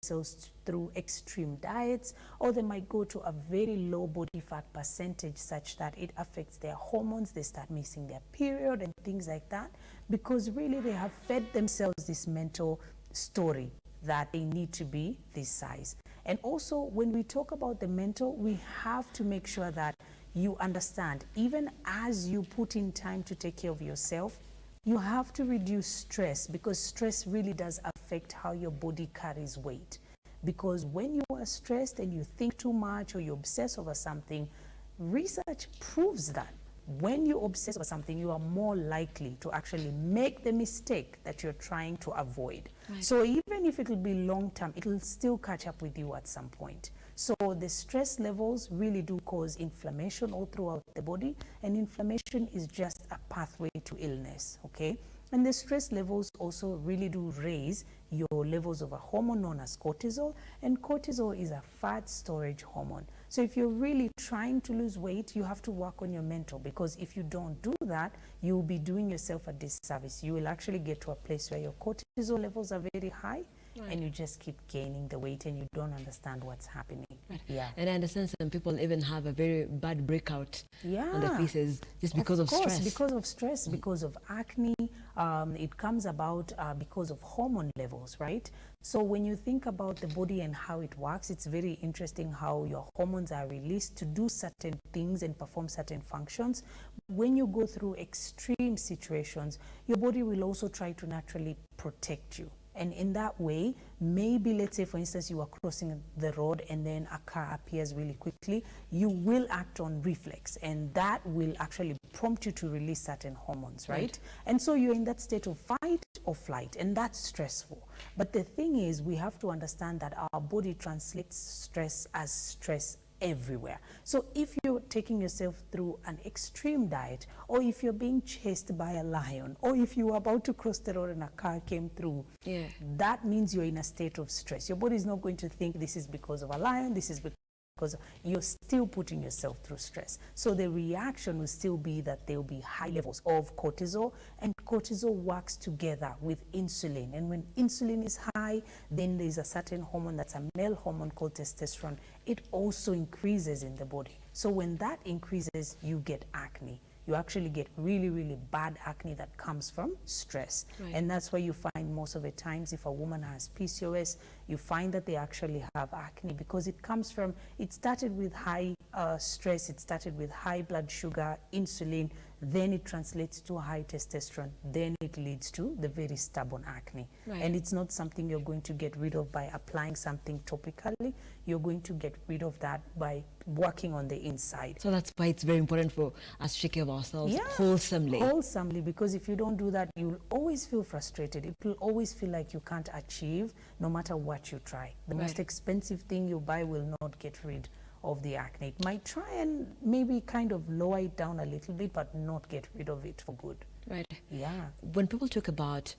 themselves through extreme diets, or they might go to a very low body fat percentage such that it affects their hormones. They start missing their period and things like that, because really they have fed themselves this mental story that they need to be this size. And also, when we talk about the mental, we have to make sure that you understand, even as you put in time to take care of yourself, you have to reduce stress, because stress really does affect how your body carries weight. Because when you are stressed and you think too much or you obsess over something, research proves that when you obsess over something, you are more likely to actually make the mistake that you're trying to avoid. Right. So even if it will be long term, it will still catch up with you at some point. So the stress levels really do cause inflammation all throughout the body, and inflammation is just a pathway to illness, okay? And the stress levels also really do raise your levels of a hormone known as cortisol, and cortisol is a fat storage hormone. So if you're really trying to lose weight, you have to work on your mental, because if you don't do that, you'll be doing yourself a disservice. You will actually get to a place where your cortisol levels are very high, right, and you just keep gaining the weight and you don't understand what's happening. Right. Yeah. And I understand some people even have a very bad breakout, yeah, on their faces just because of stress. Because of stress, because of acne. It comes about because of hormone levels, right? So when you think about the body and how it works, it's very interesting how your hormones are released to do certain things and perform certain functions. When you go through extreme situations, your body will also try to naturally protect you. And in that way, maybe let's say, for instance, you are crossing the road and then a car appears really quickly, you will act on reflex, and that will actually prompt you to release certain hormones, right? And so you're in that state of fight or flight, and that's stressful. But the thing is, we have to understand that our body translates stress as stress everywhere. So if you're taking yourself through an extreme diet, or if you're being chased by a lion, or if you were about to cross the road and a car came through, that means you're in a state of stress. Your body is not going to think this is because of a lion, this is because you're still putting yourself through stress. So the reaction will still be that there will be high levels of cortisol, and cortisol works together with insulin. And when insulin is high, then there's a certain hormone that's a male hormone called testosterone. It also increases in the body. So when that increases, you get acne. You actually get really, really bad acne that comes from stress. And that's why you find most of the times, if a woman has PCOS, you find that they actually have acne, because it comes from, it started with high stress, it started with high blood sugar, insulin, then it translates to high testosterone, then it leads to the very stubborn acne. And it's not something you're going to get rid of by applying something topically. You're going to get rid of that by working on the inside. So that's why it's very important for us to take care of ourselves wholesomely. Wholesomely, because if you don't do that, you'll always feel frustrated. It will always feel like you can't achieve no matter what you try. The most expensive thing you buy will not get rid of the acne. It might try and maybe kind of lower it down a little bit, but not get rid of it for good. Right. Yeah. When people talk about